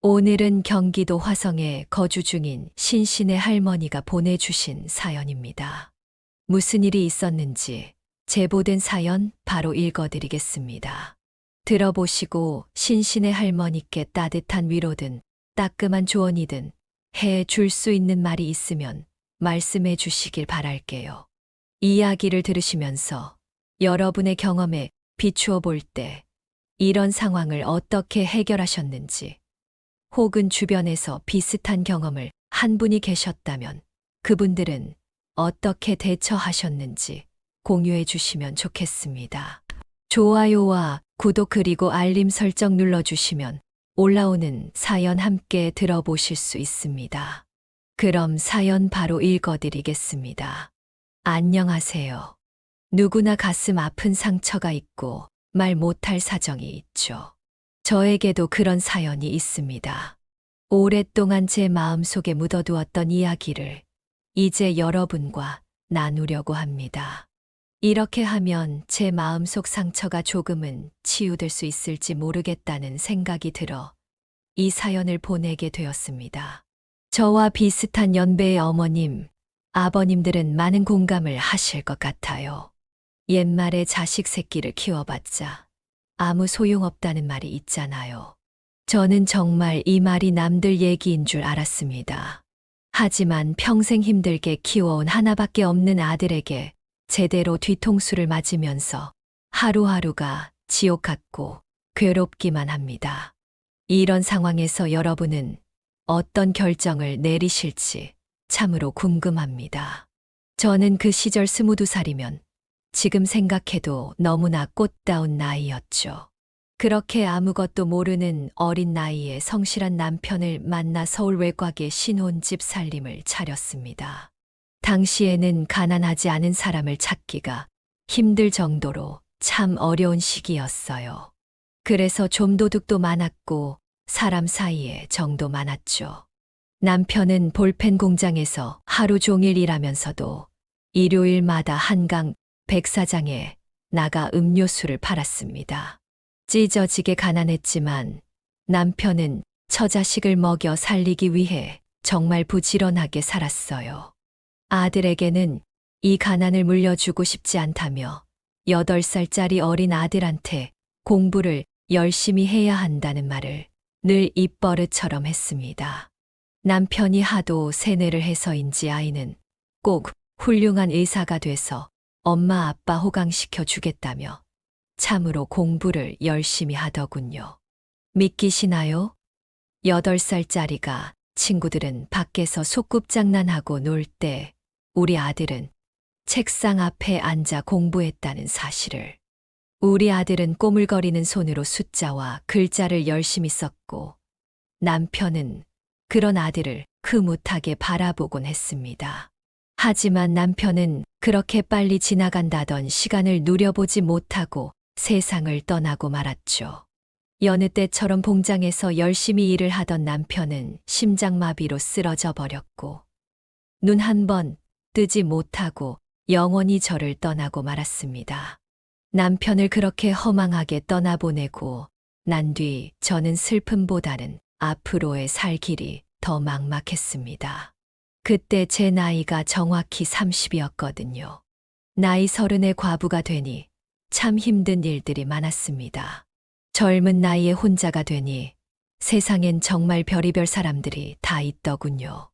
오늘은 경기도 화성에 거주 중인 신신의 할머니가 보내주신 사연입니다. 무슨 일이 있었는지 제보된 사연 바로 읽어드리겠습니다. 들어보시고 신신의 할머니께 따뜻한 위로든 따끔한 조언이든 해 줄 수 있는 말이 있으면 말씀해 주시길 바랄게요. 이야기를 들으시면서 여러분의 경험에 비추어 볼 때 이런 상황을 어떻게 해결하셨는지, 혹은 주변에서 비슷한 경험을 한 분이 계셨다면 그분들은 어떻게 대처하셨는지 공유해 주시면 좋겠습니다. 좋아요와 구독 그리고 알림 설정 눌러주시면 올라오는 사연 함께 들어보실 수 있습니다. 그럼 사연 바로 읽어드리겠습니다. 안녕하세요. 누구나 가슴 아픈 상처가 있고 말 못할 사정이 있죠. 저에게도 그런 사연이 있습니다. 오랫동안 제 마음속에 묻어두었던 이야기를 이제 여러분과 나누려고 합니다. 이렇게 하면 제 마음속 상처가 조금은 치유될 수 있을지 모르겠다는 생각이 들어 이 사연을 보내게 되었습니다. 저와 비슷한 연배의 어머님, 아버님들은 많은 공감을 하실 것 같아요. 옛말에 자식 새끼를 키워봤자 아무 소용없다는 말이 있잖아요. 저는 정말 이 말이 남들 얘기인 줄 알았습니다. 하지만 평생 힘들게 키워온 하나밖에 없는 아들에게 제대로 뒤통수를 맞으면서 하루하루가 지옥 같고 괴롭기만 합니다. 이런 상황에서 여러분은 어떤 결정을 내리실지 참으로 궁금합니다. 저는 그 시절 22살이면 지금 생각해도 너무나 꽃다운 나이였죠. 그렇게 아무것도 모르는 어린 나이에 성실한 남편을 만나 서울 외곽의 신혼집 살림을 차렸습니다. 당시에는 가난하지 않은 사람을 찾기가 힘들 정도로 참 어려운 시기였어요. 그래서 좀도둑도 많았고 사람 사이에 정도 많았죠. 남편은 볼펜 공장에서 하루 종일 일하면서도 일요일마다 한강 백사장에 나가 음료수를 팔았습니다. 찢어지게 가난했지만 남편은 처자식을 먹여 살리기 위해 정말 부지런하게 살았어요. 아들에게는 이 가난을 물려주고 싶지 않다며 8살짜리 어린 아들한테 공부를 열심히 해야 한다는 말을 늘 입버릇처럼 했습니다. 남편이 하도 세뇌를 해서인지 아이는 꼭 훌륭한 의사가 돼서 엄마 아빠 호강시켜 주겠다며 참으로 공부를 열심히 하더군요. 믿기시나요? 8살짜리가 친구들은 밖에서 소꿉장난하고 놀 때 우리 아들은 책상 앞에 앉아 공부했다는 사실을. 우리 아들은 꼬물거리는 손으로 숫자와 글자를 열심히 썼고 남편은 그런 아들을 흐뭇하게 바라보곤 했습니다. 하지만 남편은 그렇게 빨리 지나간다던 시간을 누려보지 못하고 세상을 떠나고 말았죠. 여느 때처럼 공장에서 열심히 일을 하던 남편은 심장마비로 쓰러져 버렸고 눈 한 번 뜨지 못하고 영원히 저를 떠나고 말았습니다. 남편을 그렇게 허망하게 떠나보내고 난 뒤 저는 슬픔보다는 앞으로의 살 길이 더 막막했습니다. 그때 제 나이가 정확히 30이었거든요. 나이 30에 과부가 되니 참 힘든 일들이 많았습니다. 젊은 나이에 혼자가 되니 세상엔 정말 별의별 사람들이 다 있더군요.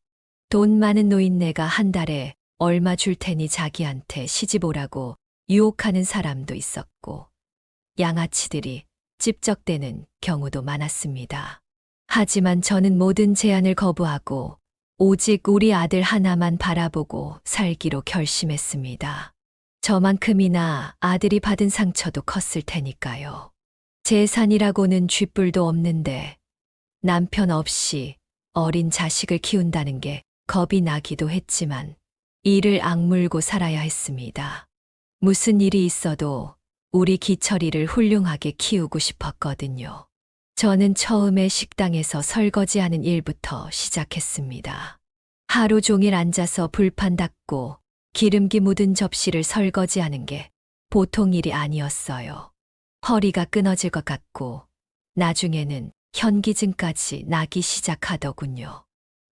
돈 많은 노인네가 한 달에 얼마 줄 테니 자기한테 시집 오라고 유혹하는 사람도 있었고 양아치들이 찝적대는 경우도 많았습니다. 하지만 저는 모든 제안을 거부하고 오직 우리 아들 하나만 바라보고 살기로 결심했습니다. 저만큼이나 아들이 받은 상처도 컸을 테니까요. 재산이라고는 쥐뿔도 없는데 남편 없이 어린 자식을 키운다는 게 겁이 나기도 했지만 이를 악물고 살아야 했습니다. 무슨 일이 있어도 우리 기철이를 훌륭하게 키우고 싶었거든요. 저는 처음에 식당에서 설거지하는 일부터 시작했습니다. 하루 종일 앉아서 불판 닦고 기름기 묻은 접시를 설거지하는 게 보통 일이 아니었어요. 허리가 끊어질 것 같고 나중에는 현기증까지 나기 시작하더군요.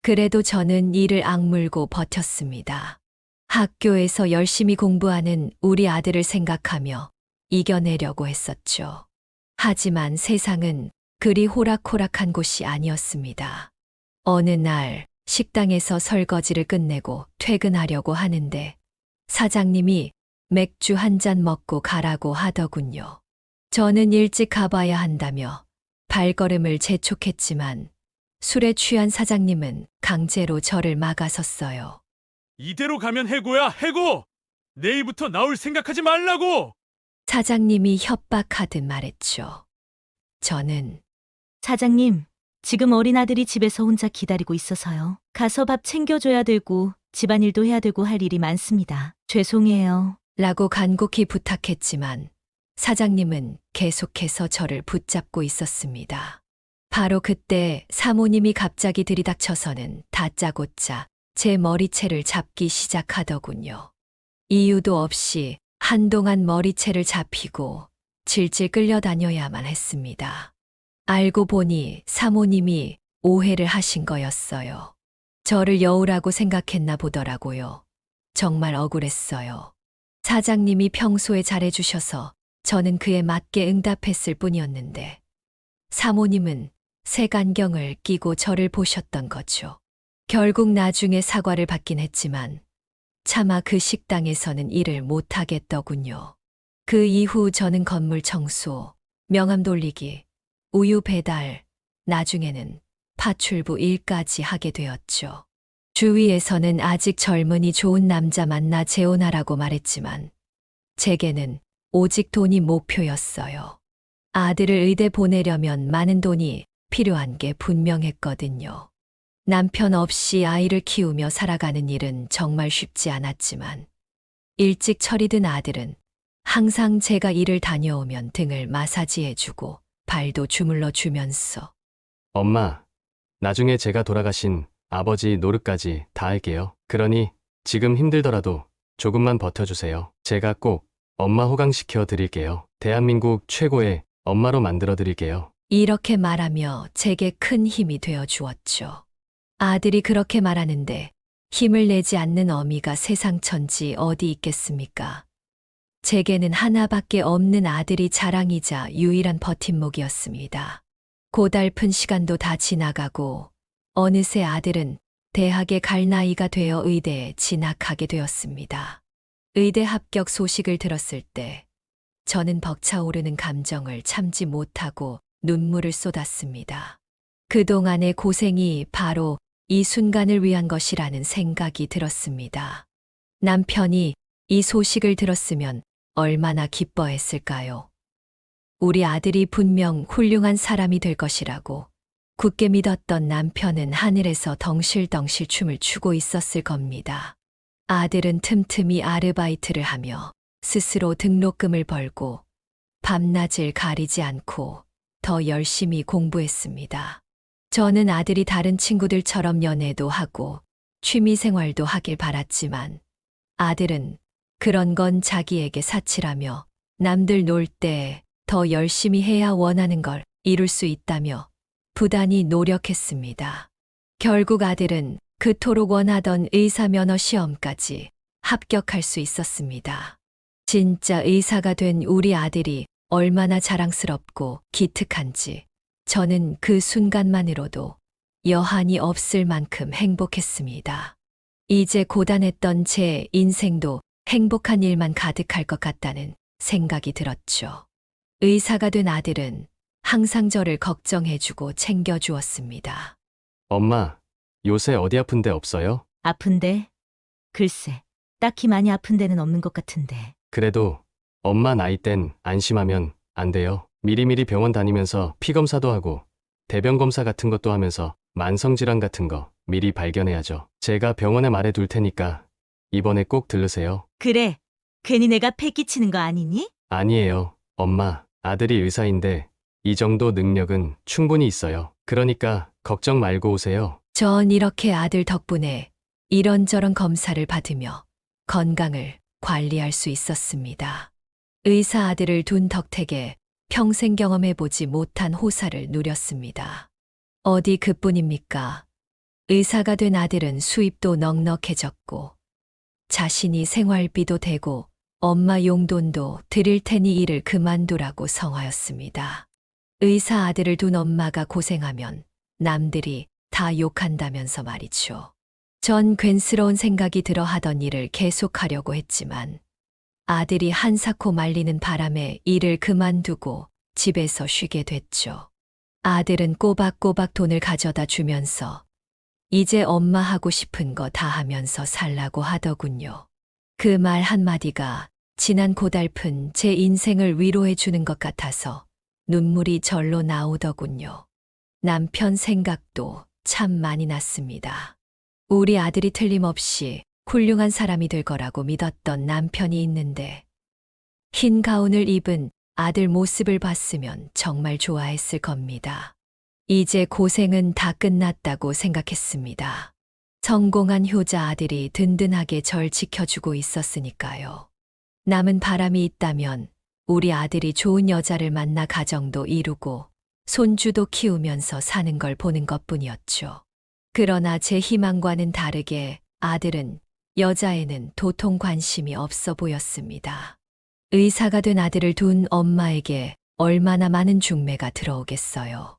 그래도 저는 이를 악물고 버텼습니다. 학교에서 열심히 공부하는 우리 아들을 생각하며 이겨내려고 했었죠. 하지만 세상은 그리 호락호락한 곳이 아니었습니다. 어느 날 식당에서 설거지를 끝내고 퇴근하려고 하는데 사장님이 맥주 한 잔 먹고 가라고 하더군요. 저는 일찍 가봐야 한다며 발걸음을 재촉했지만 술에 취한 사장님은 강제로 저를 막아섰어요. 이대로 가면 해고야, 해고! 내일부터 나올 생각하지 말라고! 사장님이 협박하듯 말했죠. 저는 사장님, 지금 어린아들이 집에서 혼자 기다리고 있어서요. 가서 밥 챙겨줘야 되고 집안일도 해야 되고 할 일이 많습니다. 죄송해요. 라고 간곡히 부탁했지만 사장님은 계속해서 저를 붙잡고 있었습니다. 바로 그때 사모님이 갑자기 들이닥쳐서는 다짜고짜 제 머리채를 잡기 시작하더군요. 이유도 없이 한동안 머리채를 잡히고 질질 끌려다녀야만 했습니다. 알고 보니 사모님이 오해를 하신 거였어요. 저를 여우라고 생각했나 보더라고요. 정말 억울했어요. 사장님이 평소에 잘해주셔서 저는 그에 맞게 응답했을 뿐이었는데 사모님은 색안경을 끼고 저를 보셨던 거죠. 결국 나중에 사과를 받긴 했지만 차마 그 식당에서는 일을 못하겠더군요. 그 이후 저는 건물 청소, 명함 돌리기, 우유 배달, 나중에는 파출부 일까지 하게 되었죠. 주위에서는 아직 젊으니 좋은 남자 만나 재혼하라고 말했지만 제게는 오직 돈이 목표였어요. 아들을 의대 보내려면 많은 돈이 필요한 게 분명했거든요. 남편 없이 아이를 키우며 살아가는 일은 정말 쉽지 않았지만 일찍 철이 든 아들은 항상 제가 일을 다녀오면 등을 마사지해주고 발도 주물러 주면서 엄마, 나중에 제가 돌아가신 아버지 노릇까지 다 할게요. 그러니 지금 힘들더라도 조금만 버텨주세요. 제가 꼭 엄마 호강시켜 드릴게요. 대한민국 최고의 엄마로 만들어 드릴게요. 이렇게 말하며 제게 큰 힘이 되어 주었죠. 아들이 그렇게 말하는데 힘을 내지 않는 어미가 세상 천지 어디 있겠습니까? 제게는 하나밖에 없는 아들이 자랑이자 유일한 버팀목이었습니다. 고달픈 시간도 다 지나가고 어느새 아들은 대학에 갈 나이가 되어 의대에 진학하게 되었습니다. 의대 합격 소식을 들었을 때 저는 벅차오르는 감정을 참지 못하고 눈물을 쏟았습니다. 그동안의 고생이 바로 이 순간을 위한 것이라는 생각이 들었습니다. 남편이 이 소식을 들었으면 얼마나 기뻐했을까요? 우리 아들이 분명 훌륭한 사람이 될 것이라고 굳게 믿었던 남편은 하늘에서 덩실덩실 춤을 추고 있었을 겁니다. 아들은 틈틈이 아르바이트를 하며 스스로 등록금을 벌고 밤낮을 가리지 않고 더 열심히 공부했습니다. 저는 아들이 다른 친구들처럼 연애도 하고 취미생활도 하길 바랐지만 아들은 그런 건 자기에게 사치라며 남들 놀 때 더 열심히 해야 원하는 걸 이룰 수 있다며 부단히 노력했습니다. 결국 아들은 그토록 원하던 의사 면허 시험까지 합격할 수 있었습니다. 진짜 의사가 된 우리 아들이 얼마나 자랑스럽고 기특한지 저는 그 순간만으로도 여한이 없을 만큼 행복했습니다. 이제 고단했던 제 인생도 행복한 일만 가득할 것 같다는 생각이 들었죠. 의사가 된 아들은 항상 저를 걱정해주고 챙겨주었습니다. 엄마, 요새 어디 아픈 데 없어요? 아픈데? 글쎄, 딱히 많이 아픈 데는 없는 것 같은데. 그래도 엄마 나이 땐 안심하면 안 돼요. 미리미리 병원 다니면서 피 검사도 하고 대변 검사 같은 것도 하면서 만성질환 같은 거 미리 발견해야죠. 제가 병원에 말해둘 테니까 이번에 꼭 들르세요. 그래, 괜히 내가 패 끼치는 거 아니니? 아니에요, 엄마. 아들이 의사인데 이 정도 능력은 충분히 있어요. 그러니까 걱정 말고 오세요. 전 이렇게 아들 덕분에 이런저런 검사를 받으며 건강을 관리할 수 있었습니다. 의사 아들을 둔 덕택에 평생 경험해보지 못한 호사를 누렸습니다. 어디 그뿐입니까? 의사가 된 아들은 수입도 넉넉해졌고, 자신이 생활비도 되고, 엄마 용돈도 드릴 테니 일을 그만두라고 성하였습니다. 의사 아들을 둔 엄마가 고생하면 남들이 다 욕한다면서 말이죠. 전 괜스러운 생각이 들어 하던 일을 계속하려고 했지만 아들이 한사코 말리는 바람에 일을 그만두고 집에서 쉬게 됐죠. 아들은 꼬박꼬박 돈을 가져다 주면서 이제 엄마 하고 싶은 거 다 하면서 살라고 하더군요. 그 말 한마디가 지난 고달픈 제 인생을 위로해 주는 것 같아서 눈물이 절로 나오더군요. 남편 생각도 참 많이 났습니다. 우리 아들이 틀림없이 훌륭한 사람이 될 거라고 믿었던 남편이 있는데 흰 가운을 입은 아들 모습을 봤으면 정말 좋아했을 겁니다. 이제 고생은 다 끝났다고 생각했습니다. 성공한 효자 아들이 든든하게 절 지켜주고 있었으니까요. 남은 바람이 있다면 우리 아들이 좋은 여자를 만나 가정도 이루고 손주도 키우면서 사는 걸 보는 것뿐이었죠. 그러나 제 희망과는 다르게 아들은 여자에는 도통 관심이 없어 보였습니다. 의사가 된 아들을 둔 엄마에게 얼마나 많은 중매가 들어오겠어요.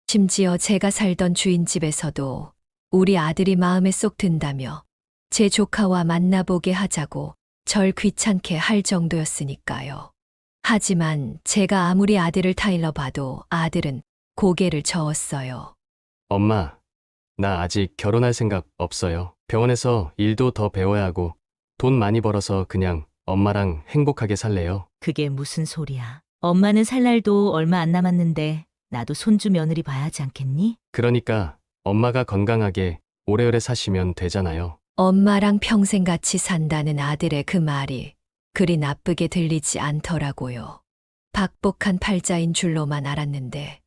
심지어 제가 살던 주인집에서도 우리 아들이 마음에 쏙 든다며 제 조카와 만나보게 하자고 절 귀찮게 할 정도였으니까요. 하지만 제가 아무리 아들을 타일러 봐도 아들은 고개를 저었어요. 엄마, 나 아직 결혼할 생각 없어요. 병원에서 일도 더 배워야 하고 돈 많이 벌어서 그냥 엄마랑 행복하게 살래요. 그게 무슨 소리야. 엄마는 살 날도 얼마 안 남았는데 나도 손주 며느리 봐야 하지 않겠니? 그러니까 엄마가 건강하게 오래오래 사시면 되잖아요. 엄마랑 평생 같이 산다는 아들의 그 말이 그리 나쁘게 들리지 않더라고요. 박복한 팔자인 줄로만 알았는데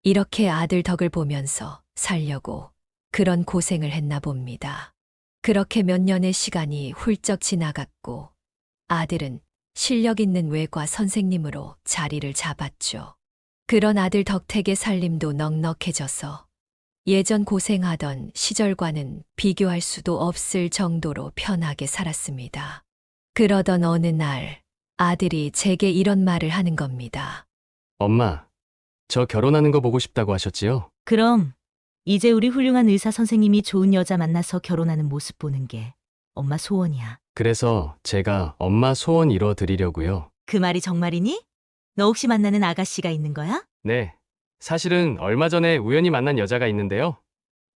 이렇게 아들 덕을 보면서 살려고 그런 고생을 했나 봅니다. 그렇게 몇 년의 시간이 훌쩍 지나갔고 아들은 실력 있는 외과 선생님으로 자리를 잡았죠. 그런 아들 덕택의 살림도 넉넉해져서 예전 고생하던 시절과는 비교할 수도 없을 정도로 편하게 살았습니다. 그러던 어느 날 아들이 제게 이런 말을 하는 겁니다. 엄마, 저 결혼하는 거 보고 싶다고 하셨지요? 그럼 이제 우리 훌륭한 의사 선생님이 좋은 여자 만나서 결혼하는 모습 보는 게 엄마 소원이야. 그래서 제가 엄마 소원 이뤄 드리려고요. 그 말이 정말이니? 너 혹시 만나는 아가씨가 있는 거야? 네. 사실은 얼마 전에 우연히 만난 여자가 있는데요.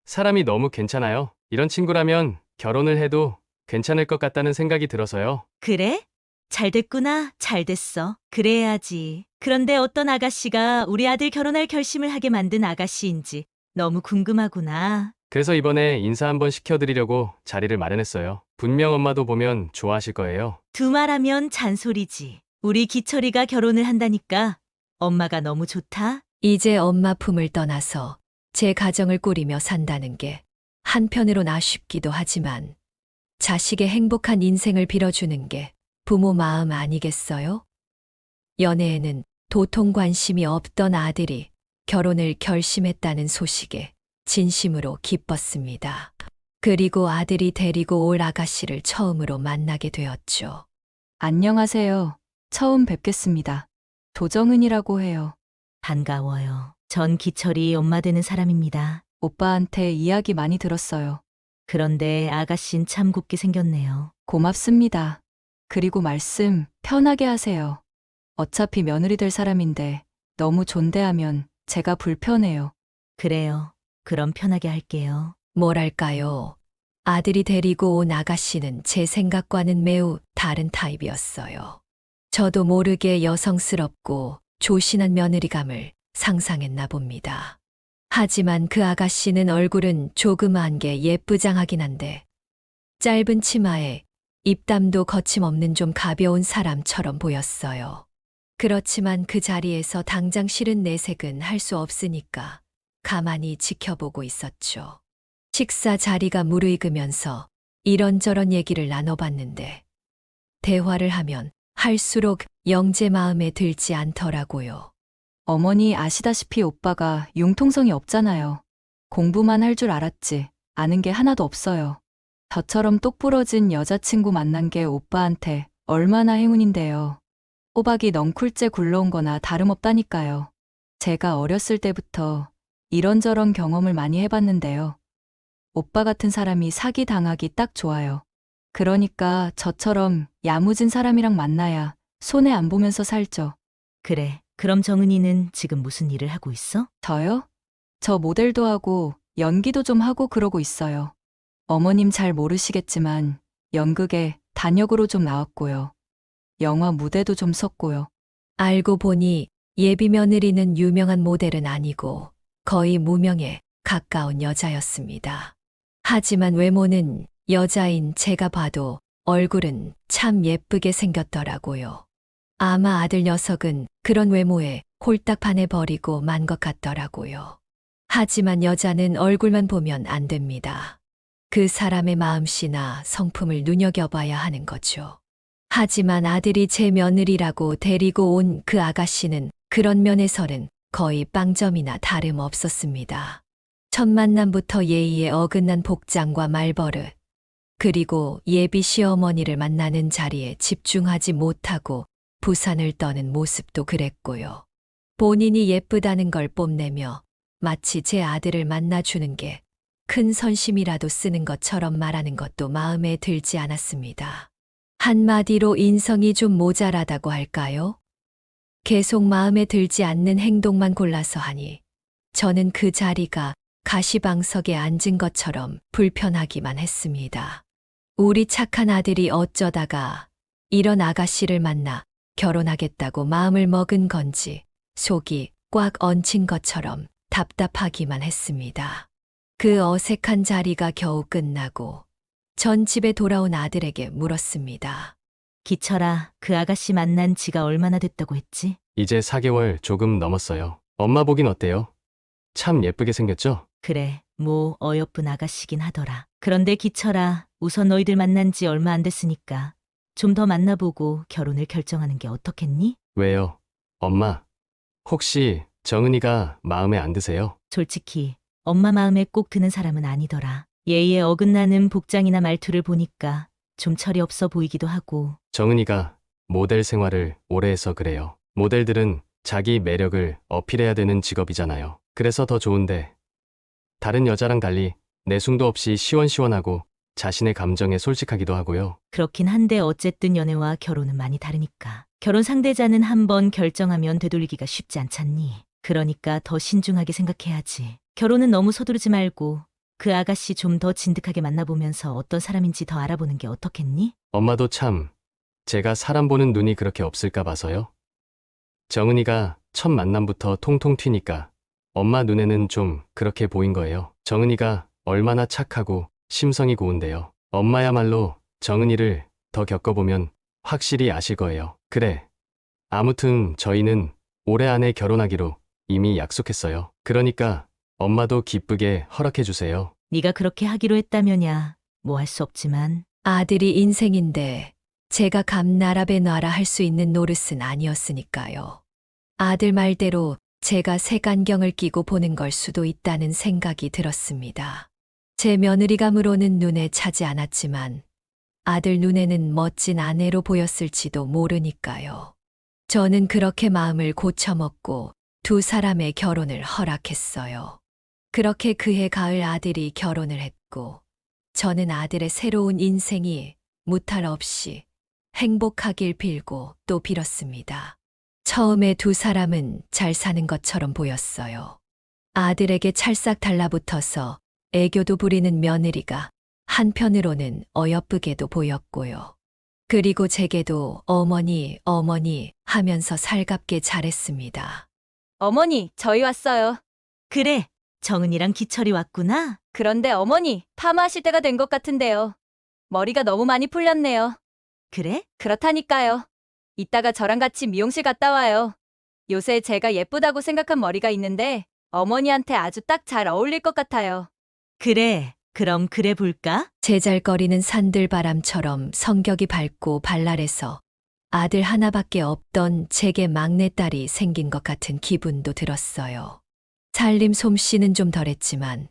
사람이 너무 괜찮아요. 이런 친구라면 결혼을 해도 괜찮을 것 같다는 생각이 들어서요. 그래? 잘 됐구나. 잘 됐어. 그래야지. 그런데 어떤 아가씨가 우리 아들 결혼할 결심을 하게 만든 아가씨인지 너무 궁금하구나. 그래서 이번에 인사 한번 시켜드리려고 자리를 마련했어요. 분명 엄마도 보면 좋아하실 거예요. 두말하면 잔소리지. 우리 기철이가 결혼을 한다니까 엄마가 너무 좋다. 이제 엄마 품을 떠나서 제 가정을 꾸리며 산다는 게 한편으론 아쉽기도 하지만 자식의 행복한 인생을 빌어주는 게 부모 마음 아니겠어요? 연애에는 도통 관심이 없던 아들이 결혼을 결심했다는 소식에 진심으로 기뻤습니다. 그리고 아들이 데리고 올 아가씨를 처음으로 만나게 되었죠. 안녕하세요. 처음 뵙겠습니다. 도정은이라고 해요. 반가워요. 전 기철이 엄마 되는 사람입니다. 오빠한테 이야기 많이 들었어요. 그런데 아가씨는 참 곱게 생겼네요. 고맙습니다. 그리고 말씀 편하게 하세요. 어차피 며느리 될 사람인데 너무 존대하면 제가 불편해요. 그래요. 그럼 편하게 할게요. 뭐랄까요. 아들이 데리고 온 아가씨는 제 생각과는 매우 다른 타입이었어요. 저도 모르게 여성스럽고 조신한 며느리감을 상상했나 봅니다. 하지만 그 아가씨는 얼굴은 조그마한 게 예쁘장하긴 한데 짧은 치마에 입담도 거침없는 좀 가벼운 사람처럼 보였어요. 그렇지만 그 자리에서 당장 싫은 내색은 할 수 없으니까 가만히 지켜보고 있었죠. 식사 자리가 무르익으면서 이런저런 얘기를 나눠봤는데 대화를 하면 할수록 영재 마음에 들지 않더라고요. 어머니 아시다시피 오빠가 융통성이 없잖아요. 공부만 할 줄 알았지 아는 게 하나도 없어요. 저처럼 똑부러진 여자친구 만난 게 오빠한테 얼마나 행운인데요. 호박이 넝쿨째 굴러온 거나 다름없다니까요. 제가 어렸을 때부터 이런저런 경험을 많이 해봤는데요. 오빠 같은 사람이 사기 당하기 딱 좋아요. 그러니까 저처럼 야무진 사람이랑 만나야 손해 안 보면서 살죠. 그래. 그럼 정은이는 지금 무슨 일을 하고 있어? 저요? 저 모델도 하고 연기도 좀 하고 그러고 있어요. 어머님 잘 모르시겠지만 연극에 단역으로 좀 나왔고요. 영화 무대도 좀 섰고요. 알고 보니 예비 며느리는 유명한 모델은 아니고 거의 무명에 가까운 여자였습니다. 하지만 외모는 여자인 제가 봐도 얼굴은 참 예쁘게 생겼더라고요. 아마 아들 녀석은 그런 외모에 홀딱 반해버리고 만 것 같더라고요. 하지만 여자는 얼굴만 보면 안 됩니다. 그 사람의 마음씨나 성품을 눈여겨봐야 하는 거죠. 하지만 아들이 제 며느리라고 데리고 온 그 아가씨는 그런 면에서는 거의 빵점이나 다름없었습니다. 첫 만남부터 예의에 어긋난 복장과 말버릇, 그리고 예비 시어머니를 만나는 자리에 집중하지 못하고 부산을 떠는 모습도 그랬고요. 본인이 예쁘다는 걸 뽐내며 마치 제 아들을 만나주는 게 큰 선심이라도 쓰는 것처럼 말하는 것도 마음에 들지 않았습니다. 한마디로 인성이 좀 모자라다고 할까요? 계속 마음에 들지 않는 행동만 골라서 하니 저는 그 자리가 가시방석에 앉은 것처럼 불편하기만 했습니다. 우리 착한 아들이 어쩌다가 이런 아가씨를 만나 결혼하겠다고 마음을 먹은 건지 속이 꽉 얹힌 것처럼 답답하기만 했습니다. 그 어색한 자리가 겨우 끝나고 전 집에 돌아온 아들에게 물었습니다. 기철아, 그 아가씨 만난 지가 얼마나 됐다고 했지? 이제 4개월 조금 넘었어요. 엄마 보긴 어때요? 참 예쁘게 생겼죠? 그래, 뭐 어여쁜 아가씨긴 하더라. 그런데 기철아, 우선 너희들 만난 지 얼마 안 됐으니까 좀 더 만나보고 결혼을 결정하는 게 어떻겠니? 왜요? 엄마, 혹시 정은이가 마음에 안 드세요? 솔직히 엄마 마음에 꼭 드는 사람은 아니더라. 예의에 어긋나는 복장이나 말투를 보니까 좀 철이 없어 보이기도 하고. 정은이가 모델 생활을 오래 해서 그래요. 모델들은 자기 매력을 어필해야 되는 직업이잖아요. 그래서 더 좋은데 다른 여자랑 달리 내숭도 없이 시원시원하고 자신의 감정에 솔직하기도 하고요. 그렇긴 한데 어쨌든 연애와 결혼은 많이 다르니까. 결혼 상대자는 한 번 결정하면 되돌리기가 쉽지 않잖니. 그러니까 더 신중하게 생각해야지. 결혼은 너무 서두르지 말고 그 아가씨 좀 더 진득하게 만나보면서 어떤 사람인지 더 알아보는 게 어떻겠니? 엄마도 참 제가 사람 보는 눈이 그렇게 없을까 봐서요. 정은이가 첫 만남부터 통통 튀니까 엄마 눈에는 좀 그렇게 보인 거예요. 정은이가 얼마나 착하고 심성이 고운데요. 엄마야말로 정은이를 더 겪어보면 확실히 아실 거예요. 그래. 아무튼 저희는 올해 안에 결혼하기로 이미 약속했어요. 그러니까 엄마도 기쁘게 허락해 주세요. 네가 그렇게 하기로 했다면야 뭐 할 수 없지만. 아들이 인생인데 제가 감나라배 놔라 할 수 있는 노릇은 아니었으니까요. 아들 말대로 제가 색안경을 끼고 보는 걸 수도 있다는 생각이 들었습니다. 제 며느리감으로는 눈에 차지 않았지만 아들 눈에는 멋진 아내로 보였을지도 모르니까요. 저는 그렇게 마음을 고쳐먹고 두 사람의 결혼을 허락했어요. 그렇게 그해 가을 아들이 결혼을 했고 저는 아들의 새로운 인생이 무탈 없이 행복하길 빌고 또 빌었습니다. 처음에 두 사람은 잘 사는 것처럼 보였어요. 아들에게 찰싹 달라붙어서 애교도 부리는 며느리가 한편으로는 어여쁘게도 보였고요. 그리고 제게도 어머니, 어머니 하면서 살갑게 잘했습니다. 어머니, 저희 왔어요. 그래, 정은이랑 기철이 왔구나. 그런데 어머니, 파마하실 때가 된 것 같은데요. 머리가 너무 많이 풀렸네요. 그래? 그렇다니까요. 이따가 저랑 같이 미용실 갔다 와요. 요새 제가 예쁘다고 생각한 머리가 있는데 어머니한테 아주 딱 잘 어울릴 것 같아요. 그래, 그럼 그래 볼까? 제잘거리는 산들바람처럼 성격이 밝고 발랄해서 아들 하나밖에 없던 제게 막내딸이 생긴 것 같은 기분도 들었어요. 살림 솜씨는 좀 덜했지만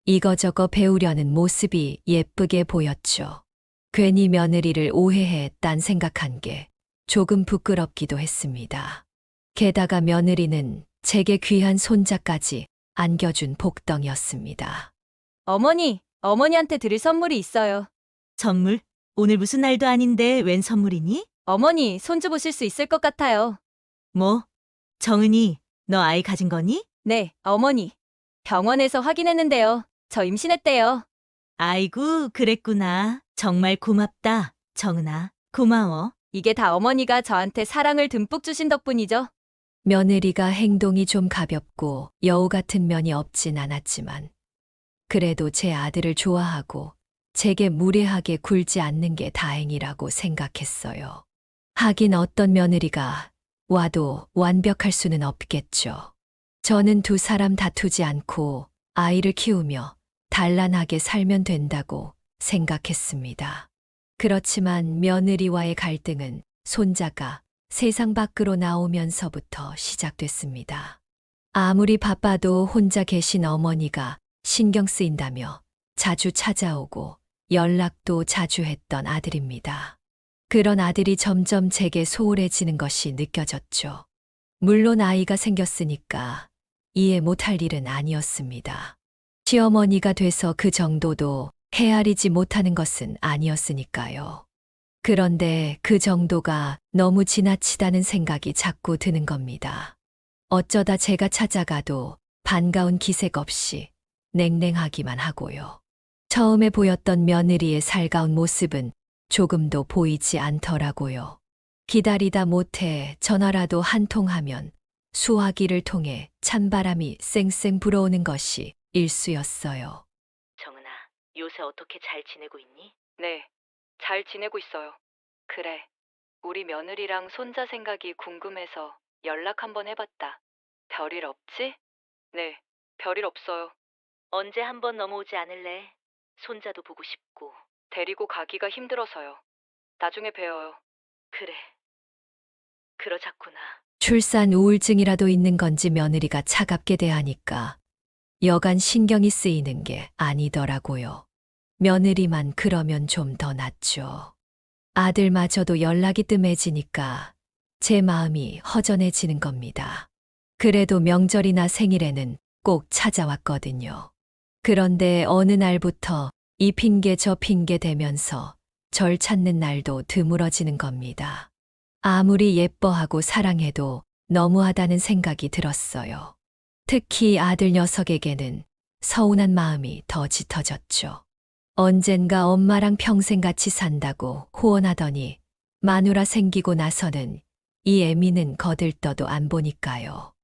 이거저거 배우려는 모습이 예쁘게 보였죠. 괜히 며느리를 오해해 딴 생각한 게 조금 부끄럽기도 했습니다. 게다가 며느리는 제게 귀한 손자까지 안겨준 복덩이였습니다. 어머니, 어머니한테 드릴 선물이 있어요. 선물? 오늘 무슨 날도 아닌데 웬 선물이니? 어머니, 손주 보실 수 있을 것 같아요. 뭐? 정은이, 너 아이 가진 거니? 네, 어머니. 병원에서 확인했는데요. 저 임신했대요. 아이고, 그랬구나. 정말 고맙다. 정은아, 고마워. 이게 다 어머니가 저한테 사랑을 듬뿍 주신 덕분이죠. 며느리가 행동이 좀 가볍고 여우 같은 면이 없진 않았지만 그래도 제 아들을 좋아하고 제게 무례하게 굴지 않는 게 다행이라고 생각했어요. 하긴 어떤 며느리가 와도 완벽할 수는 없겠죠. 저는 두 사람 다투지 않고 아이를 키우며 단란하게 살면 된다고 생각했습니다. 그렇지만 며느리와의 갈등은 손자가 세상 밖으로 나오면서부터 시작됐습니다. 아무리 바빠도 혼자 계신 어머니가 신경 쓰인다며 자주 찾아오고 연락도 자주 했던 아들입니다. 그런 아들이 점점 제게 소홀해지는 것이 느껴졌죠. 물론 아이가 생겼으니까 이해 못할 일은 아니었습니다. 시어머니가 돼서 그 정도도 헤아리지 못하는 것은 아니었으니까요. 그런데 그 정도가 너무 지나치다는 생각이 자꾸 드는 겁니다. 어쩌다 제가 찾아가도 반가운 기색 없이 냉랭하기만 하고요. 처음에 보였던 며느리의 살가운 모습은 조금도 보이지 않더라고요. 기다리다 못해 전화라도 한 통 하면 수화기를 통해 찬바람이 쌩쌩 불어오는 것이 일쑤였어요. 정은아, 요새 어떻게 잘 지내고 있니? 네, 잘 지내고 있어요. 그래, 우리 며느리랑 손자 생각이 궁금해서 연락 한번 해봤다. 별일 없지? 네, 별일 없어요. 언제 한번 넘어오지 않을래? 손자도 보고 싶고. 데리고 가기가 힘들어서요. 나중에 봬요. 그래. 그러자꾸나. 출산 우울증이라도 있는 건지 며느리가 차갑게 대하니까 여간 신경이 쓰이는 게 아니더라고요. 며느리만 그러면 좀 더 낫죠. 아들마저도 연락이 뜸해지니까 제 마음이 허전해지는 겁니다. 그래도 명절이나 생일에는 꼭 찾아왔거든요. 그런데 어느 날부터 이 핑계 저 핑계 대면서 절 찾는 날도 드물어지는 겁니다. 아무리 예뻐하고 사랑해도 너무하다는 생각이 들었어요. 특히 아들 녀석에게는 서운한 마음이 더 짙어졌죠. 언젠가 엄마랑 평생 같이 산다고 호언하더니 마누라 생기고 나서는 이 애미는 거들떠도 안 보니까요.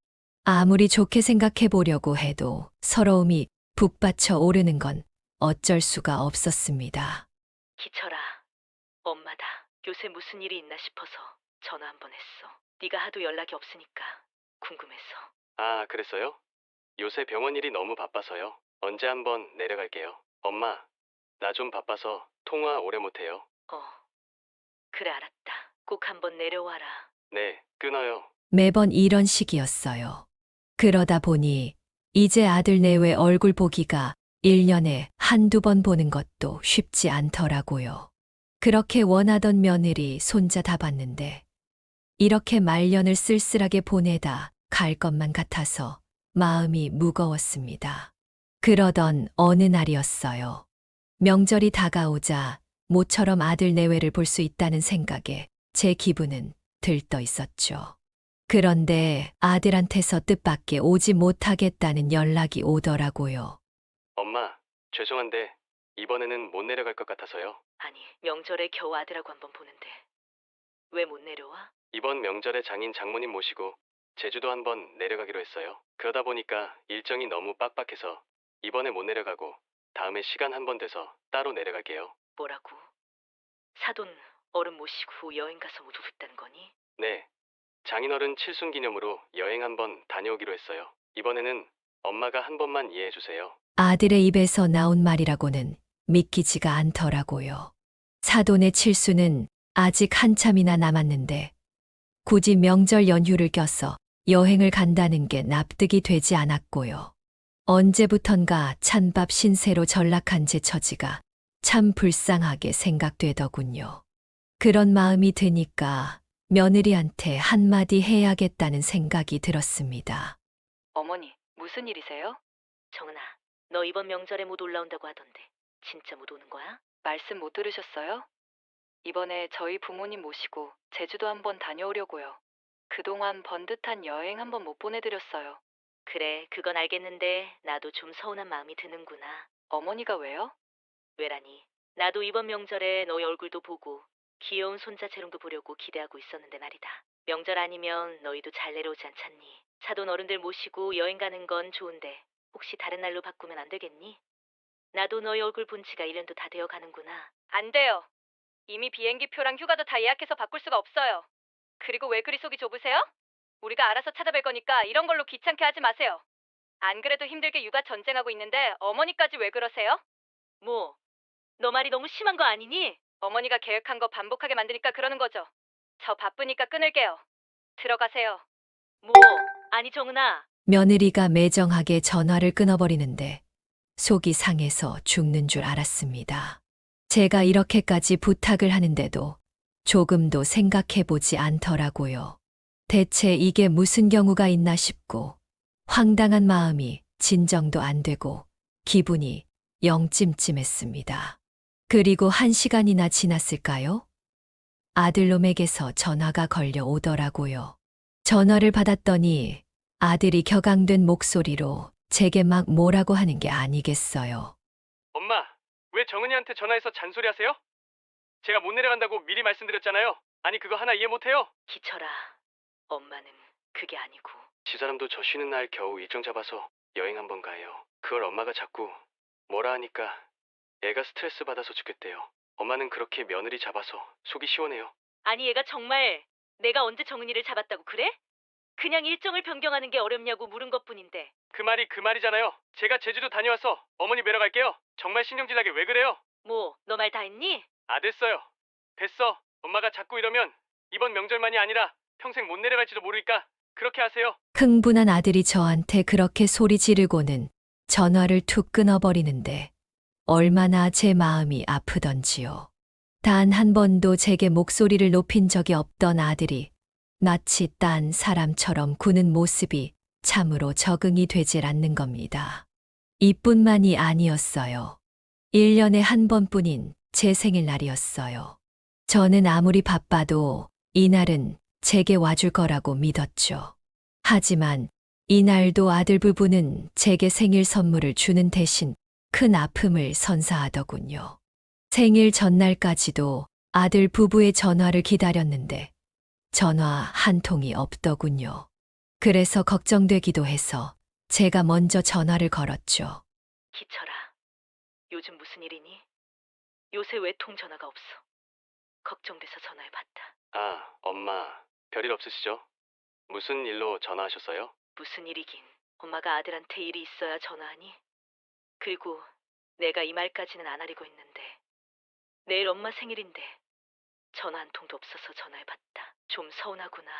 아무리 좋게 생각해 보려고 해도 서러움이 북받쳐 오르는 건 어쩔 수가 없었습니다. 기철아, 엄마다. 요새 무슨 일이 있나 싶어서 전화 한번 했어. 네가 하도 연락이 없으니까 궁금해서. 아, 그랬어요? 요새 병원 일이 너무 바빠서요. 언제 한번 내려갈게요. 엄마, 나 좀 바빠서 통화 오래 못해요. 그래 알았다. 꼭 한번 내려와라. 네, 끊어요. 매번 이런 식이었어요. 그러다 보니 이제 아들 내외 얼굴 보기가 1년에 한두 번 보는 것도 쉽지 않더라고요. 그렇게 원하던 며느리 손자 다 봤는데 이렇게 말년을 쓸쓸하게 보내다 갈 것만 같아서 마음이 무거웠습니다. 그러던 어느 날이었어요. 명절이 다가오자 모처럼 아들 내외를 볼 수 있다는 생각에 제 기분은 들떠 있었죠. 그런데 아들한테서 뜻밖의 오지 못하겠다는 연락이 오더라고요. 엄마, 죄송한데 이번에는 못 내려갈 것 같아서요. 아니, 명절에 겨우 아들하고 한번 보는데 왜 못 내려와? 이번 명절에 장인 장모님 모시고 제주도 한번 내려가기로 했어요. 그러다 보니까 일정이 너무 빡빡해서 이번에 못 내려가고 다음에 시간 한번 돼서 따로 내려갈게요. 뭐라고? 사돈 어른 모시고 여행 가서 못 오겠다는 거니? 네, 장인어른 칠순 기념으로 여행 한번 다녀오기로 했어요. 이번에는 엄마가 한 번만 이해해 주세요. 아들의 입에서 나온 말이라고는 믿기지가 않더라고요. 사돈의 칠수는 아직 한참이나 남았는데 굳이 명절 연휴를 껴서 여행을 간다는 게 납득이 되지 않았고요. 언제부턴가 찬밥 신세로 전락한 제 처지가 참 불쌍하게 생각되더군요. 그런 마음이 드니까 며느리한테 한마디 해야겠다는 생각이 들었습니다. 어머니, 무슨 일이세요? 정은아, 너 이번 명절에 못 올라온다고 하던데 진짜 못 오는 거야? 말씀 못 들으셨어요? 이번에 저희 부모님 모시고 제주도 한번 다녀오려고요. 그동안 번듯한 여행 한번 못 보내드렸어요. 그래, 그건 알겠는데 나도 좀 서운한 마음이 드는구나. 어머니가 왜요? 왜라니? 나도 이번 명절에 너희 얼굴도 보고 귀여운 손자 재롱도 보려고 기대하고 있었는데 말이다. 명절 아니면 너희도 잘 내려오지 않잖니? 사돈 어른들 모시고 여행 가는 건 좋은데 혹시 다른 날로 바꾸면 안 되겠니? 나도 너희 얼굴 본 지가 1년도 다 되어 가는구나. 안 돼요. 이미 비행기표랑 휴가도 다 예약해서 바꿀 수가 없어요. 그리고 왜 그리 속이 좁으세요? 우리가 알아서 찾아뵐 거니까 이런 걸로 귀찮게 하지 마세요. 안 그래도 힘들게 육아 전쟁하고 있는데 어머니까지 왜 그러세요? 뭐, 너 말이 너무 심한 거 아니니? 어머니가 계획한 거 반복하게 만드니까 그러는 거죠. 저 바쁘니까 끊을게요. 들어가세요. 뭐, 아니 정은아. 며느리가 매정하게 전화를 끊어버리는데 속이 상해서 죽는 줄 알았습니다. 제가 이렇게까지 부탁을 하는데도 조금도 생각해보지 않더라고요. 대체 이게 무슨 경우가 있나 싶고 황당한 마음이 진정도 안 되고 기분이 영 찜찜했습니다. 그리고 1시간이나 지났을까요? 아들놈에게서 전화가 걸려 오더라고요. 전화를 받았더니 아들이 격앙된 목소리로 제게 막 뭐라고 하는 게 아니겠어요. 엄마, 왜 정은이한테 전화해서 잔소리하세요? 제가 못 내려간다고 미리 말씀드렸잖아요. 아니 그거 하나 이해 못해요? 기철아, 엄마는 그게 아니고. 집사람도 저 쉬는 날 겨우 일정 잡아서 여행 한번 가요. 그걸 엄마가 자꾸 뭐라 하니까 애가 스트레스 받아서 죽겠대요. 엄마는 그렇게 며느리 잡아서 속이 시원해요. 아니 얘가 정말 내가 언제 정은이를 잡았다고 그래? 그냥 일정을 변경하는 게 어렵냐고 물은 것뿐인데. 그 말이 그 말이잖아요. 제가 제주도 다녀와서 어머니 뵈러 갈게요. 정말 신경질나게 왜 그래요? 뭐, 너 말 다 했니? 아 됐어요. 됐어. 엄마가 자꾸 이러면 이번 명절만이 아니라 평생 못 내려갈지도 모르니까 그렇게 하세요. 흥분한 아들이 저한테 그렇게 소리 지르고는 전화를 툭 끊어버리는데 얼마나 제 마음이 아프던지요. 단 한 번도 제게 목소리를 높인 적이 없던 아들이 마치 딴 사람처럼 구는 모습이 참으로 적응이 되질 않는 겁니다. 이뿐만이 아니었어요. 1년에 한 번뿐인 제 생일날이었어요. 저는 아무리 바빠도 이날은 제게 와줄 거라고 믿었죠. 하지만 이날도 아들 부부는 제게 생일 선물을 주는 대신 큰 아픔을 선사하더군요. 생일 전날까지도 아들 부부의 전화를 기다렸는데 전화 한 통이 없더군요. 그래서 걱정되기도 해서 제가 먼저 전화를 걸었죠. 기철아, 요즘 무슨 일이니? 요새 왜 통전화가 없어? 걱정돼서 전화해봤다. 아, 엄마. 별일 없으시죠? 무슨 일로 전화하셨어요? 무슨 일이긴. 엄마가 아들한테 일이 있어야 전화하니? 그리고 내가 이 말까지는 안 하려고 했는데 내일 엄마 생일인데 전화 한 통도 없어서 전화해봤다. 좀 서운하구나.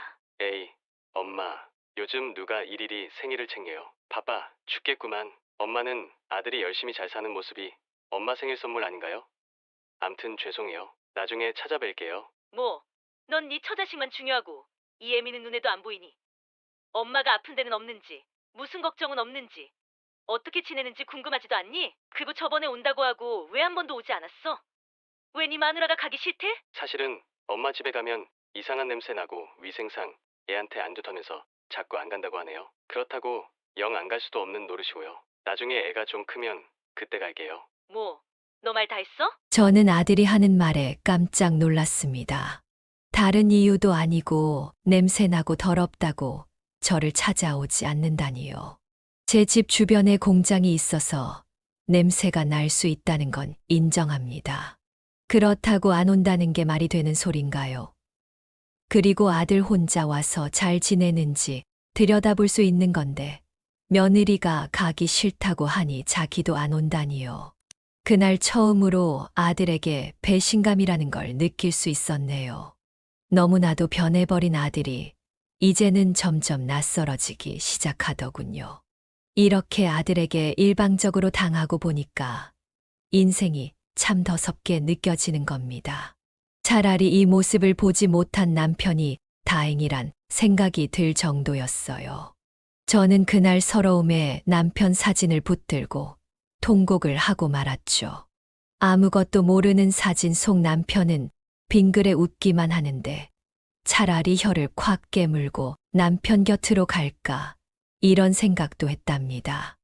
에이, 엄마. 요즘 누가 일일이 생일을 챙겨요. 바빠 죽겠구만. 엄마는 아들이 열심히 잘 사는 모습이 엄마 생일 선물 아닌가요? 암튼 죄송해요. 나중에 찾아뵐게요. 뭐, 넌 네 처자식만 중요하고 이 애미는 눈에도 안 보이니? 엄마가 아픈 데는 없는지, 무슨 걱정은 없는지, 어떻게 지내는지 궁금하지도 않니? 그리고 저번에 온다고 하고 왜 한 번도 오지 않았어? 왜 네 마누라가 가기 싫대? 사실은 엄마 집에 가면 이상한 냄새 나고 위생상 애한테 안 좋다면서 자꾸 안 간다고 하네요. 그렇다고 영 안 갈 수도 없는 노릇이고요. 나중에 애가 좀 크면 그때 갈게요. 뭐, 너 말 다 했어? 저는 아들이 하는 말에 깜짝 놀랐습니다. 다른 이유도 아니고 냄새나고 더럽다고 저를 찾아오지 않는다니요. 제 집 주변에 공장이 있어서 냄새가 날 수 있다는 건 인정합니다. 그렇다고 안 온다는 게 말이 되는 소린가요? 그리고 아들 혼자 와서 잘 지내는지 들여다볼 수 있는 건데 며느리가 가기 싫다고 하니 자기도 안 온다니요. 그날 처음으로 아들에게 배신감이라는 걸 느낄 수 있었네요. 너무나도 변해버린 아들이 이제는 점점 낯설어지기 시작하더군요. 이렇게 아들에게 일방적으로 당하고 보니까 인생이 참 더섭게 느껴지는 겁니다. 차라리 이 모습을 보지 못한 남편이 다행이란 생각이 들 정도였어요. 저는 그날 서러움에 남편 사진을 붙들고 통곡을 하고 말았죠. 아무것도 모르는 사진 속 남편은 빙그레 웃기만 하는데 차라리 혀를 콱 깨물고 남편 곁으로 갈까 이런 생각도 했답니다.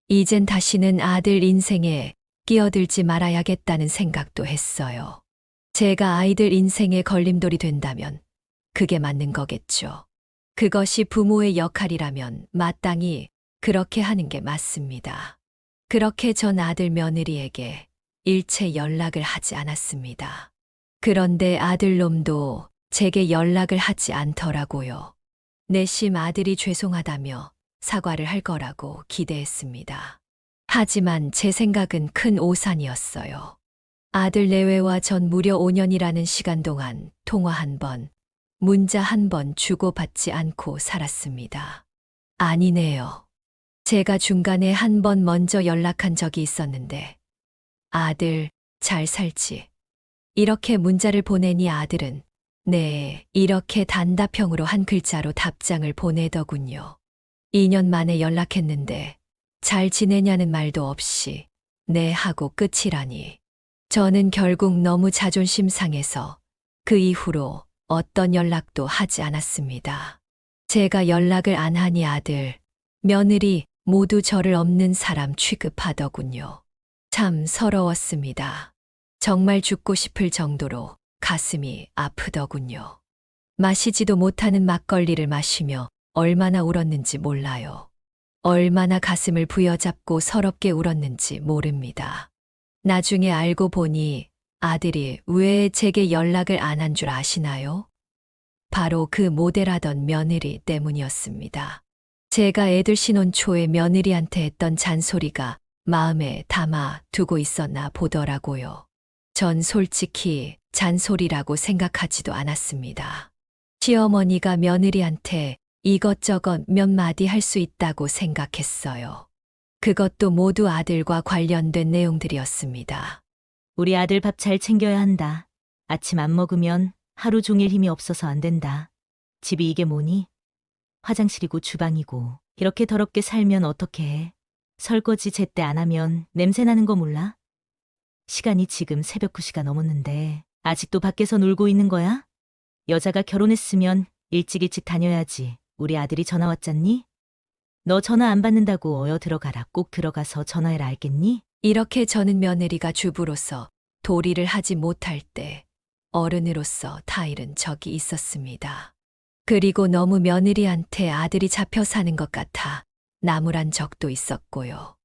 이젠 다시는 아들 인생에 끼어들지 말아야겠다는 생각도 했어요. 제가 아이들 인생에 걸림돌이 된다면 그게 맞는 거겠죠. 그것이 부모의 역할이라면 마땅히 그렇게 하는 게 맞습니다. 그렇게 전 아들 며느리에게 일체 연락을 하지 않았습니다. 그런데 아들놈도 제게 연락을 하지 않더라고요. 내심 아들이 죄송하다며 사과를 할 거라고 기대했습니다. 하지만 제 생각은 큰 오산이었어요. 아들 내외와 전 무려 5년이라는 시간 동안 통화 한 번, 문자 한 번 주고받지 않고 살았습니다. 아니네요. 제가 중간에 한 번 먼저 연락한 적이 있었는데, 아들, 잘 살지? 이렇게 문자를 보내니 아들은 네, 이렇게 단답형으로 한 글자로 답장을 보내더군요. 2년 만에 연락했는데 잘 지내냐는 말도 없이 네 하고 끝이라니. 저는 결국 너무 자존심 상해서 그 이후로 어떤 연락도 하지 않았습니다. 제가 연락을 안 하니 아들, 며느리 모두 저를 없는 사람 취급하더군요. 참 서러웠습니다. 정말 죽고 싶을 정도로 가슴이 아프더군요. 마시지도 못하는 막걸리를 마시며 얼마나 울었는지 몰라요. 얼마나 가슴을 부여잡고 서럽게 울었는지 모릅니다. 나중에 알고 보니 아들이 왜 제게 연락을 안 한 줄 아시나요? 바로 그 모델하던 며느리 때문이었습니다. 제가 애들 신혼 초에 며느리한테 했던 잔소리가 마음에 담아 두고 있었나 보더라고요. 전 솔직히 잔소리라고 생각하지도 않았습니다. 시어머니가 며느리한테 이것저것 몇 마디 할 수 있다고 생각했어요. 그것도 모두 아들과 관련된 내용들이었습니다. 우리 아들 밥 잘 챙겨야 한다. 아침 안 먹으면 하루 종일 힘이 없어서 안 된다. 집이 이게 뭐니? 화장실이고 주방이고 이렇게 더럽게 살면 어떻게 해? 설거지 제때 안 하면 냄새 나는 거 몰라? 시간이 지금 새벽 9시가 넘었는데 아직도 밖에서 놀고 있는 거야? 여자가 결혼했으면 일찍 다녀야지. 우리 아들이 전화 왔잖니? 너 전화 안 받는다고 어여 들어가라. 꼭 들어가서 전화해라 알겠니? 이렇게 저는 며느리가 주부로서 도리를 하지 못할 때 어른으로서 타일은 적이 있었습니다. 그리고 너무 며느리한테 아들이 잡혀 사는 것 같아 나무란 적도 있었고요.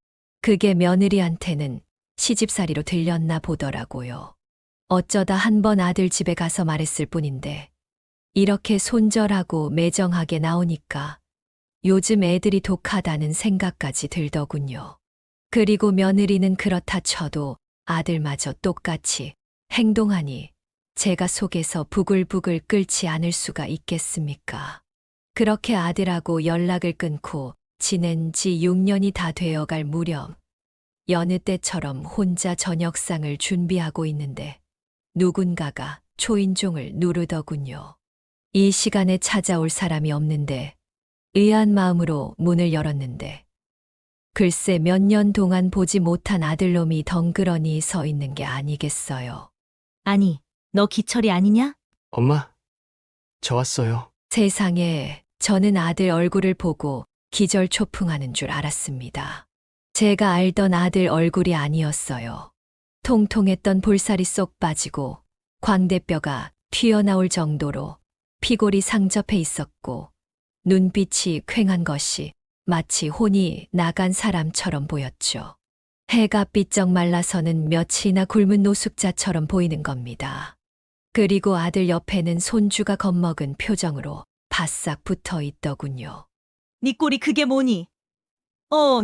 그게 며느리한테는 시집살이로 들렸나 보더라고요. 어쩌다 한 번 아들 집에 가서 말했을 뿐인데 이렇게 손절하고 매정하게 나오니까 요즘 애들이 독하다는 생각까지 들더군요. 그리고 며느리는 그렇다 쳐도 아들마저 똑같이 행동하니 제가 속에서 부글부글 끓지 않을 수가 있겠습니까? 그렇게 아들하고 연락을 끊고 지낸 지 6년이 다 되어갈 무렵 여느 때처럼 혼자 저녁상을 준비하고 있는데 누군가가 초인종을 누르더군요. 이 시간에 찾아올 사람이 없는데 의아한 마음으로 문을 열었는데 글쎄 몇 년 동안 보지 못한 아들놈이 덩그러니 서 있는 게 아니겠어요. 아니, 너 기철이 아니냐? 엄마, 저 왔어요. 세상에 저는 아들 얼굴을 보고 기절초풍하는 줄 알았습니다. 제가 알던 아들 얼굴이 아니었어요. 통통했던 볼살이 쏙 빠지고 광대뼈가 튀어나올 정도로 피골이 상접해 있었고 눈빛이 퀭한 것이 마치 혼이 나간 사람처럼 보였죠. 해가 삐쩍 말라서는 며칠이나 굶은 노숙자처럼 보이는 겁니다. 그리고 아들 옆에는 손주가 겁먹은 표정으로 바싹 붙어 있더군요. 네 꼴이 그게 뭐니?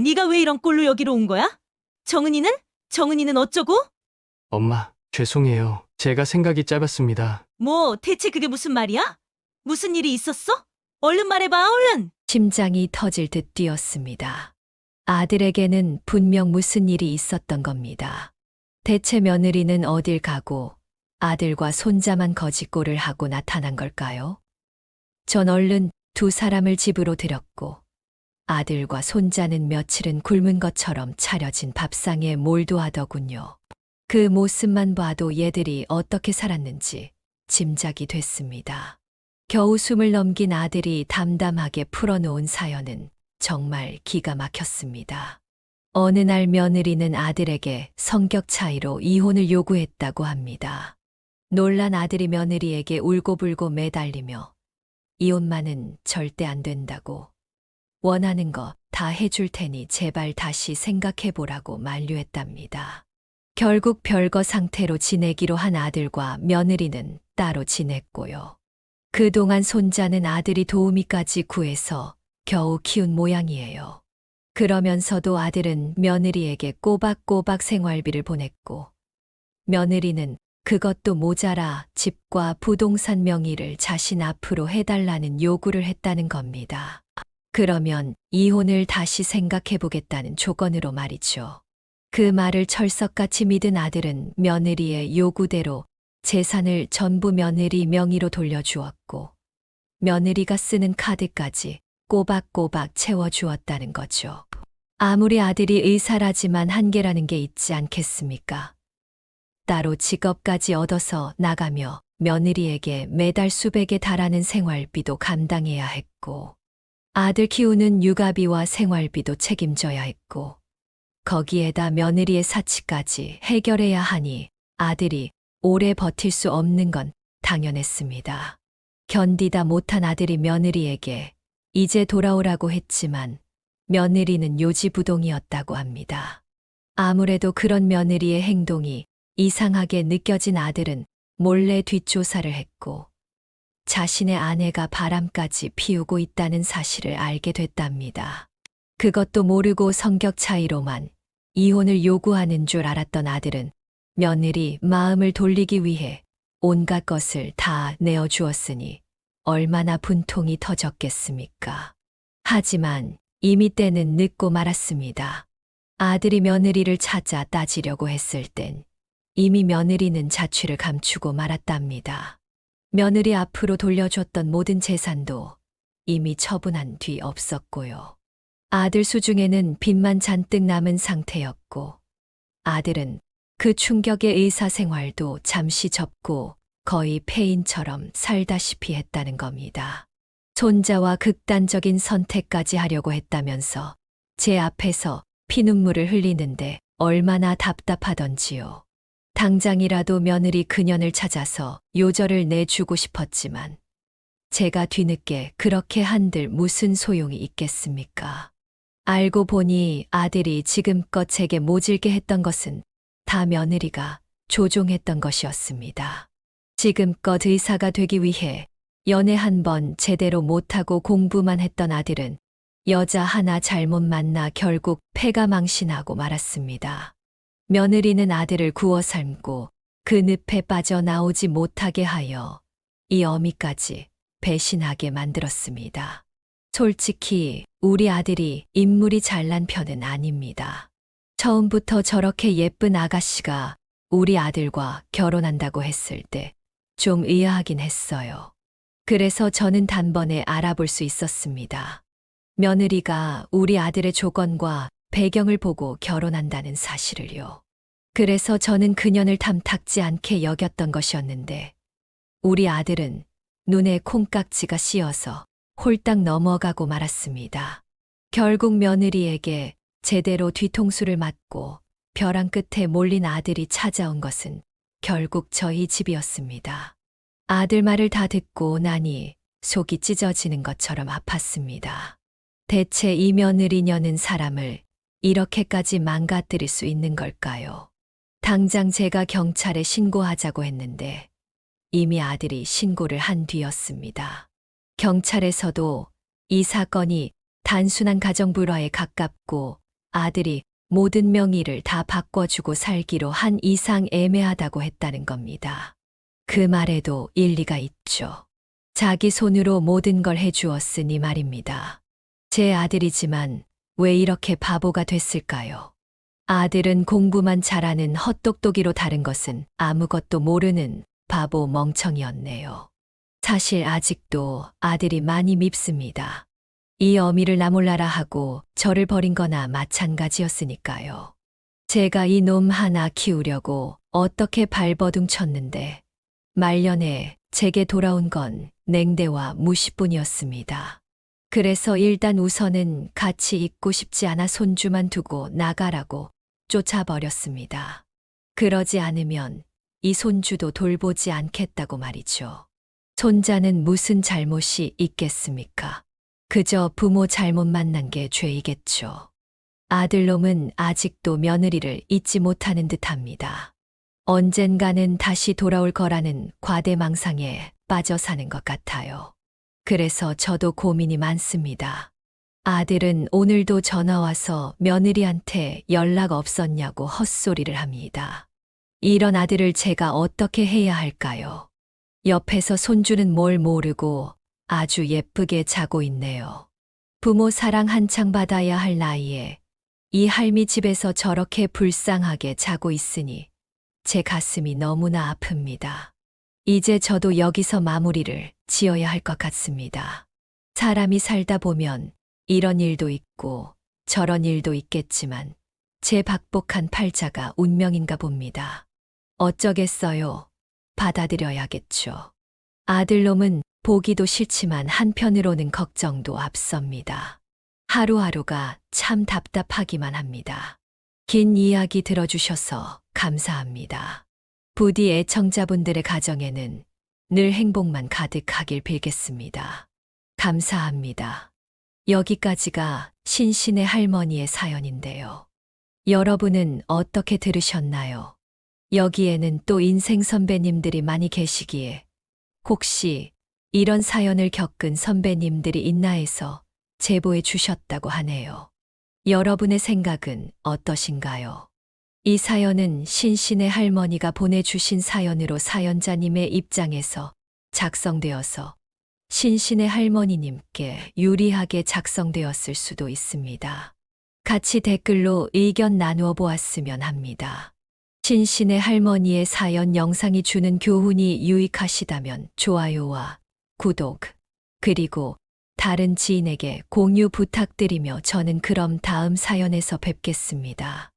네가 왜 이런 꼴로 여기로 온 거야? 정은이는? 정은이는 어쩌고? 엄마, 죄송해요. 제가 생각이 짧았습니다. 뭐, 대체 그게 무슨 말이야? 무슨 일이 있었어? 얼른 말해봐, 얼른! 심장이 터질 듯 뛰었습니다. 아들에게는 분명 무슨 일이 있었던 겁니다. 대체 며느리는 어딜 가고 아들과 손자만 거짓골을 하고 나타난 걸까요? 전 얼른 두 사람을 집으로 들였고 아들과 손자는 며칠은 굶은 것처럼 차려진 밥상에 몰두하더군요. 그 모습만 봐도 얘들이 어떻게 살았는지 짐작이 됐습니다. 겨우 숨을 넘긴 아들이 담담하게 풀어놓은 사연은 정말 기가 막혔습니다. 어느 날 며느리는 아들에게 성격 차이로 이혼을 요구했다고 합니다. 놀란 아들이 며느리에게 울고불고 매달리며 이혼만은 절대 안 된다고, 원하는 거 다 해줄 테니 제발 다시 생각해보라고 만류했답니다. 결국 별거 상태로 지내기로 한 아들과 며느리는 따로 지냈고요. 그동안 손자는 아들이 도우미까지 구해서 겨우 키운 모양이에요. 그러면서도 아들은 며느리에게 꼬박꼬박 생활비를 보냈고, 며느리는 그것도 모자라 집과 부동산 명의를 자신 앞으로 해달라는 요구를 했다는 겁니다. 그러면 이혼을 다시 생각해보겠다는 조건으로 말이죠. 그 말을 철석같이 믿은 아들은 며느리의 요구대로 재산을 전부 며느리 명의로 돌려주었고, 며느리가 쓰는 카드까지 꼬박꼬박 채워주었다는 거죠. 아무리 아들이 의사라지만 한계라는 게 있지 않겠습니까? 따로 직업까지 얻어서 나가며 며느리에게 매달 수백에 달하는 생활비도 감당해야 했고, 아들 키우는 육아비와 생활비도 책임져야 했고, 거기에다 며느리의 사치까지 해결해야 하니 아들이 오래 버틸 수 없는 건 당연했습니다. 견디다 못한 아들이 며느리에게 이제 돌아오라고 했지만 며느리는 요지부동이었다고 합니다. 아무래도 그런 며느리의 행동이 이상하게 느껴진 아들은 몰래 뒷조사를 했고 자신의 아내가 바람까지 피우고 있다는 사실을 알게 됐답니다. 그것도 모르고 성격 차이로만 이혼을 요구하는 줄 알았던 아들은 며느리 마음을 돌리기 위해 온갖 것을 다 내어주었으니 얼마나 분통이 터졌겠습니까? 하지만 이미 때는 늦고 말았습니다. 아들이 며느리를 찾아 따지려고 했을 땐 이미 며느리는 자취를 감추고 말았답니다. 며느리 앞으로 돌려줬던 모든 재산도 이미 처분한 뒤 없었고요. 아들 수중에는 빚만 잔뜩 남은 상태였고 아들은 그 충격의 의사생활도 잠시 접고 거의 폐인처럼 살다시피 했다는 겁니다. 손자와 극단적인 선택까지 하려고 했다면서 제 앞에서 피눈물을 흘리는데 얼마나 답답하던지요. 당장이라도 며느리 그년을 찾아서 요절을 내주고 싶었지만 제가 뒤늦게 그렇게 한들 무슨 소용이 있겠습니까? 알고 보니 아들이 지금껏 제게 모질게 했던 것은 다 며느리가 조종했던 것이었습니다. 지금껏 의사가 되기 위해 연애 한 번 제대로 못하고 공부만 했던 아들은 여자 하나 잘못 만나 결국 패가 망신하고 말았습니다. 며느리는 아들을 구워 삶고 그 늪에 빠져나오지 못하게 하여 이 어미까지 배신하게 만들었습니다. 솔직히 우리 아들이 인물이 잘난 편은 아닙니다. 처음부터 저렇게 예쁜 아가씨가 우리 아들과 결혼한다고 했을 때 좀 의아하긴 했어요. 그래서 저는 단번에 알아볼 수 있었습니다. 며느리가 우리 아들의 조건과 배경을 보고 결혼한다는 사실을요. 그래서 저는 그년을 탐탁지 않게 여겼던 것이었는데 우리 아들은 눈에 콩깍지가 씌어서 홀딱 넘어가고 말았습니다. 결국 며느리에게 제대로 뒤통수를 맞고 벼랑 끝에 몰린 아들이 찾아온 것은 결국 저희 집이었습니다. 아들 말을 다 듣고 나니 속이 찢어지는 것처럼 아팠습니다. 대체 이 며느리녀는 사람을 이렇게까지 망가뜨릴 수 있는 걸까요? 당장 제가 경찰에 신고하자고 했는데 이미 아들이 신고를 한 뒤였습니다. 경찰에서도 이 사건이 단순한 가정불화에 가깝고 아들이 모든 명의를 다 바꿔주고 살기로 한 이상 애매하다고 했다는 겁니다. 그 말에도 일리가 있죠. 자기 손으로 모든 걸 해주었으니 말입니다. 제 아들이지만 왜 이렇게 바보가 됐을까요? 아들은 공부만 잘하는 헛똑똑이로 다른 것은 아무것도 모르는 바보 멍청이었네요. 사실 아직도 아들이 많이 밉습니다. 이 어미를 나 몰라라 하고 저를 버린 거나 마찬가지였으니까요. 제가 이 놈 하나 키우려고 어떻게 발버둥 쳤는데 말년에 제게 돌아온 건 냉대와 무시뿐이었습니다. 그래서 일단 우선은 같이 있고 싶지 않아 손주만 두고 나가라고 쫓아버렸습니다. 그러지 않으면 이 손주도 돌보지 않겠다고 말이죠. 손자는 무슨 잘못이 있겠습니까? 그저 부모 잘못 만난 게 죄이겠죠. 아들놈은 아직도 며느리를 잊지 못하는 듯합니다. 언젠가는 다시 돌아올 거라는 과대망상에 빠져 사는 것 같아요. 그래서 저도 고민이 많습니다. 아들은 오늘도 전화와서 며느리한테 연락 없었냐고 헛소리를 합니다. 이런 아들을 제가 어떻게 해야 할까요? 옆에서 손주는 뭘 모르고 아주 예쁘게 자고 있네요. 부모 사랑 한창 받아야 할 나이에 이 할미 집에서 저렇게 불쌍하게 자고 있으니 제 가슴이 너무나 아픕니다. 이제 저도 여기서 마무리를 지어야 할 것 같습니다. 사람이 살다 보면 이런 일도 있고 저런 일도 있겠지만 제 박복한 팔자가 운명인가 봅니다. 어쩌겠어요. 받아들여야겠죠. 아들놈은 보기도 싫지만 한편으로는 걱정도 앞섭니다. 하루하루가 참 답답하기만 합니다. 긴 이야기 들어주셔서 감사합니다. 부디 애청자분들의 가정에는 늘 행복만 가득하길 빌겠습니다. 감사합니다. 여기까지가 신신의 할머니의 사연인데요. 여러분은 어떻게 들으셨나요? 여기에는 또 인생 선배님들이 많이 계시기에 혹시 이런 사연을 겪은 선배님들이 있나 해서 제보해 주셨다고 하네요. 여러분의 생각은 어떠신가요? 이 사연은 신신의 할머니가 보내주신 사연으로 사연자님의 입장에서 작성되어서 신신의 할머니님께 유리하게 작성되었을 수도 있습니다. 같이 댓글로 의견 나누어 보았으면 합니다. 신신의 할머니의 사연 영상이 주는 교훈이 유익하시다면 좋아요와 구독, 그리고 다른 지인에게 공유 부탁드리며 저는 그럼 다음 사연에서 뵙겠습니다.